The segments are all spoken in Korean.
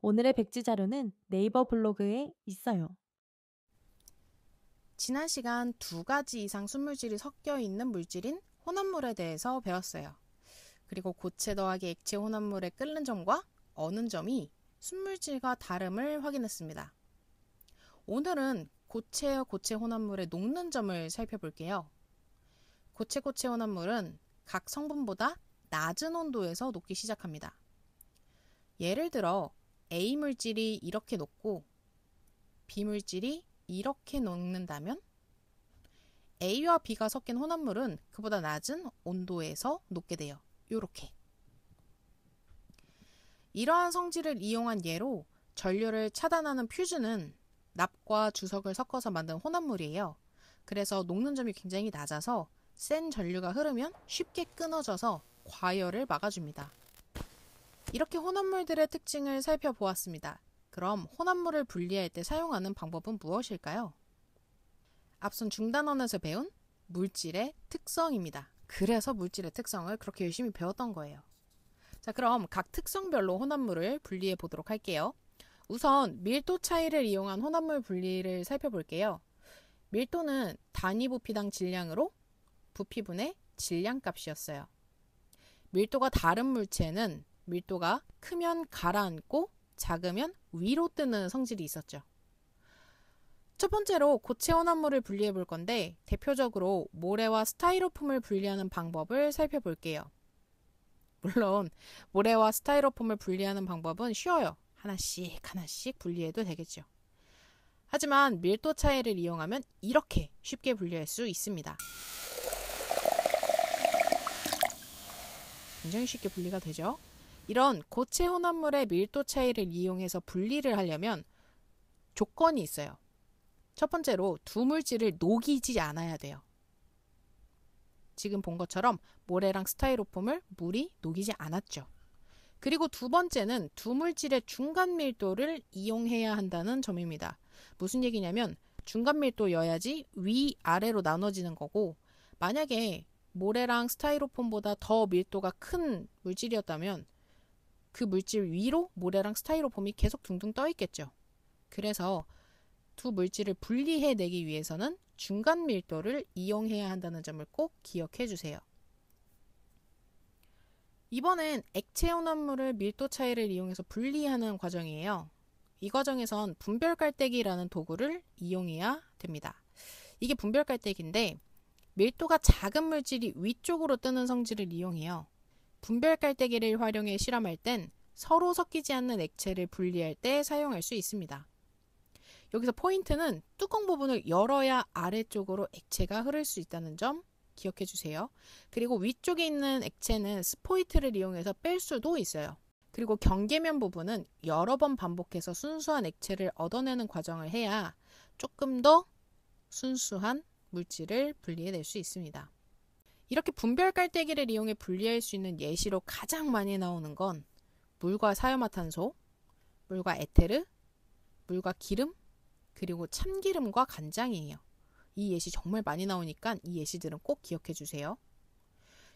오늘의 백지 자료는 네이버 블로그에 있어요. 지난 시간 2가지 이상 순물질이 섞여 있는 물질인 혼합물에 대해서 배웠어요. 그리고 고체 더하기 액체 혼합물의 끓는 점과 어는 점이 순물질과 다름을 확인했습니다. 오늘은 고체와 고체 혼합물의 녹는 점을 살펴볼게요. 고체 혼합물은 각 성분보다 낮은 온도에서 녹기 시작합니다. 예를 들어 A 물질이 이렇게 녹고 B 물질이 이렇게 녹는다면 A와 B가 섞인 혼합물은 그보다 낮은 온도에서 녹게 돼요. 요렇게. 이러한 성질을 이용한 예로 전류를 차단하는 퓨즈는 납과 주석을 섞어서 만든 혼합물이에요. 그래서 녹는 점이 굉장히 낮아서 센 전류가 흐르면 쉽게 끊어져서 과열을 막아줍니다. 이렇게 혼합물들의 특징을 살펴보았습니다. 그럼 혼합물을 분리할 때 사용하는 방법은 무엇일까요? 앞선 중단원에서 배운 물질의 특성입니다. 그래서 물질의 특성을 그렇게 열심히 배웠던 거예요. 자, 그럼 각 특성별로 혼합물을 분리해 보도록 할게요. 우선 밀도 차이를 이용한 혼합물 분리를 살펴볼게요. 밀도는 단위 부피당 질량으로 부피분의 질량값이었어요. 밀도가 다른 물체는 밀도가 크면 가라앉고 작으면 위로 뜨는 성질이 있었죠. 첫 번째로 고체 혼합물을 분리해 볼 건데 대표적으로 모래와 스타이로폼을 분리하는 방법을 살펴볼게요. 물론 모래와 스타이로폼을 분리하는 방법은 쉬워요. 하나씩 분리해도 되겠죠. 하지만 밀도 차이를 이용하면 이렇게 쉽게 분리할 수 있습니다. 굉장히 쉽게 분리가 되죠. 이런 고체 혼합물의 밀도 차이를 이용해서 분리를 하려면 조건이 있어요. 첫 번째로 두 물질을 녹이지 않아야 돼요. 지금 본 것처럼 모래랑 스타이로폼을 물이 녹이지 않았죠. 그리고 두 번째는 두 물질의 중간 밀도를 이용해야 한다는 점입니다. 무슨 얘기냐면 중간 밀도여야지 위아래로 나눠지는 거고, 만약에 모래랑 스타이로폼보다 더 밀도가 큰 물질이었다면 그 물질 위로 모래랑 스타이로폼이 계속 둥둥 떠 있겠죠. 그래서 두 물질을 분리해내기 위해서는 중간 밀도를 이용해야 한다는 점을 꼭 기억해 주세요. 이번엔 액체 혼합물을 밀도 차이를 이용해서 분리하는 과정이에요. 이 과정에선 분별 깔때기라는 도구를 이용해야 됩니다. 이게 분별 깔때기인데 밀도가 작은 물질이 위쪽으로 뜨는 성질을 이용해요. 분별 깔때기를 활용해 실험할 땐 서로 섞이지 않는 액체를 분리할 때 사용할 수 있습니다. 여기서 포인트는 뚜껑 부분을 열어야 아래쪽으로 액체가 흐를 수 있다는 점 기억해 주세요. 그리고 위쪽에 있는 액체는 스포이트를 이용해서 뺄 수도 있어요. 그리고 경계면 부분은 여러 번 반복해서 순수한 액체를 얻어내는 과정을 해야 조금 더 순수한 물질을 분리해낼 수 있습니다. 이렇게 분별 깔때기를 이용해 분리할 수 있는 예시로 가장 많이 나오는 건 물과 사유화탄소, 물과 에테르, 물과 기름, 그리고 참기름과 간장이에요. 이 예시 정말 많이 나오니까 이 예시들은 꼭 기억해 주세요.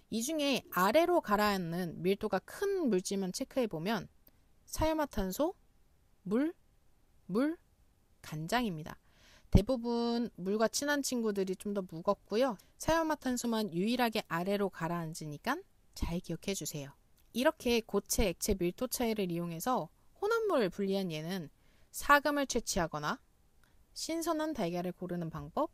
이 중에 아래로 가라앉는 밀도가 큰 물질만 체크해 보면 사유화탄소, 물, 간장입니다. 대부분 물과 친한 친구들이 좀 더 무겁고요. 사유화탄소만 유일하게 아래로 가라앉으니까 잘 기억해 주세요. 이렇게 고체, 액체 밀도 차이를 이용해서 혼합물을 분리한 예는 사금을 채취하거나 신선한 달걀을 고르는 방법,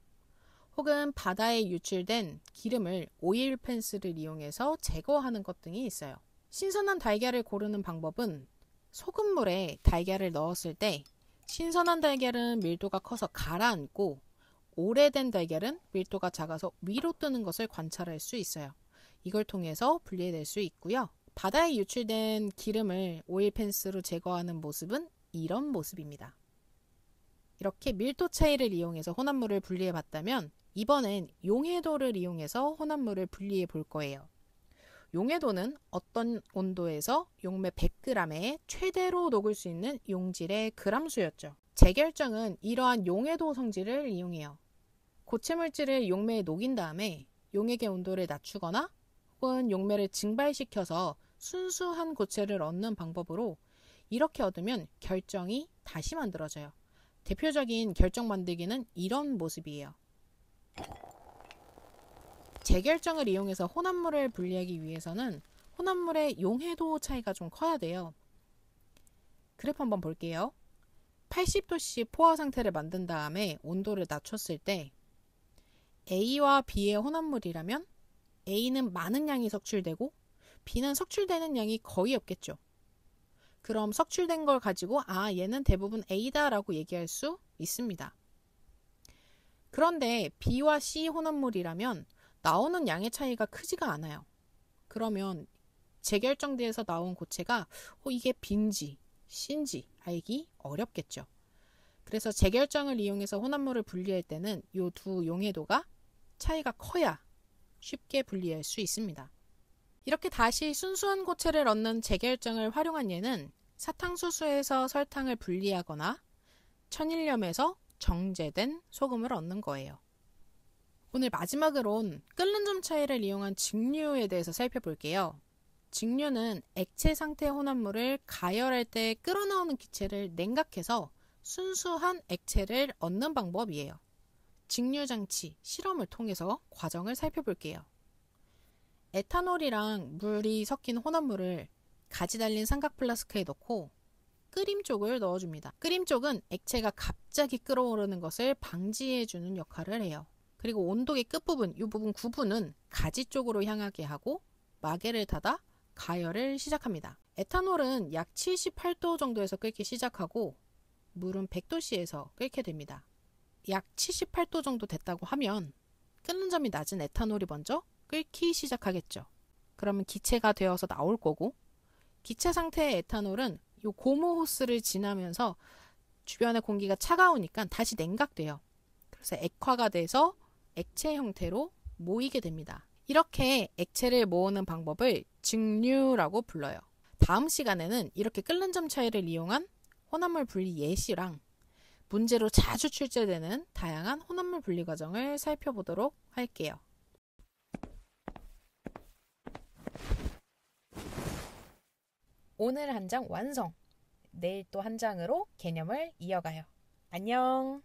혹은 바다에 유출된 기름을 오일 펜스를 이용해서 제거하는 것 등이 있어요. 신선한 달걀을 고르는 방법은 소금물에 달걀을 넣었을 때 신선한 달걀은 밀도가 커서 가라앉고 오래된 달걀은 밀도가 작아서 위로 뜨는 것을 관찰할 수 있어요. 이걸 통해서 분리해낼 수 있고요. 바다에 유출된 기름을 오일 펜스로 제거하는 모습은 이런 모습입니다. 이렇게 밀도 차이를 이용해서 혼합물을 분리해 봤다면 이번엔 용해도를 이용해서 혼합물을 분리해 볼 거예요. 용해도는 어떤 온도에서 용매 100g에 최대로 녹을 수 있는 용질의 그람수였죠. 재결정은 이러한 용해도 성질을 이용해요. 고체 물질을 용매에 녹인 다음에 용액의 온도를 낮추거나 혹은 용매를 증발시켜서 순수한 고체를 얻는 방법으로 이렇게 얻으면 결정이 다시 만들어져요. 대표적인 결정 만들기는 이런 모습이에요. 재결정을 이용해서 혼합물을 분리하기 위해서는 혼합물의 용해도 차이가 좀 커야 돼요. 그래프 한번 볼게요. 80도씨 포화 상태를 만든 다음에 온도를 낮췄을 때 A와 B의 혼합물이라면 A는 많은 양이 석출되고 B는 석출되는 양이 거의 없겠죠. 그럼 석출된 걸 가지고 얘는 대부분 A다 라고 얘기할 수 있습니다. 그런데 B와 C 혼합물이라면 나오는 양의 차이가 크지가 않아요. 그러면 재결정대에서 나온 고체가 이게 B인지 C인지 알기 어렵겠죠. 그래서 재결정을 이용해서 혼합물을 분리할 때는 이 두 용해도가 차이가 커야 쉽게 분리할 수 있습니다. 이렇게 다시 순수한 고체를 얻는 재결정을 활용한 예는 사탕수수에서 설탕을 분리하거나 천일염에서 정제된 소금을 얻는 거예요. 오늘 마지막으론 끓는 점 차이를 이용한 증류에 대해서 살펴볼게요. 증류는 액체 상태 혼합물을 가열할 때 끓어나오는 기체를 냉각해서 순수한 액체를 얻는 방법이에요. 증류장치, 실험을 통해서 과정을 살펴볼게요. 에탄올이랑 물이 섞인 혼합물을 가지 달린 삼각 플라스크에 넣고 끓임 쪽을 넣어줍니다. 끓임 쪽은 액체가 갑자기 끓어오르는 것을 방지해주는 역할을 해요. 그리고 온도계 끝부분, 이 부분 구분은 가지 쪽으로 향하게 하고 마개를 닫아 가열을 시작합니다. 에탄올은 약 78도 정도에서 끓기 시작하고 물은 100도씨에서 끓게 됩니다. 약 78도 정도 됐다고 하면 끓는 점이 낮은 에탄올이 먼저 끓기 시작하겠죠. 그러면 기체가 되어서 나올 거고 기체 상태의 에탄올은 이 고무 호스를 지나면서 주변의 공기가 차가우니까 다시 냉각돼요. 그래서 액화가 돼서 액체 형태로 모이게 됩니다. 이렇게 액체를 모으는 방법을 증류라고 불러요. 다음 시간에는 이렇게 끓는 점 차이를 이용한 혼합물 분리 예시랑 문제로 자주 출제되는 다양한 혼합물 분리 과정을 살펴보도록 할게요. 오늘 한 장 완성! 내일 또 한 장으로 개념을 이어가요. 안녕!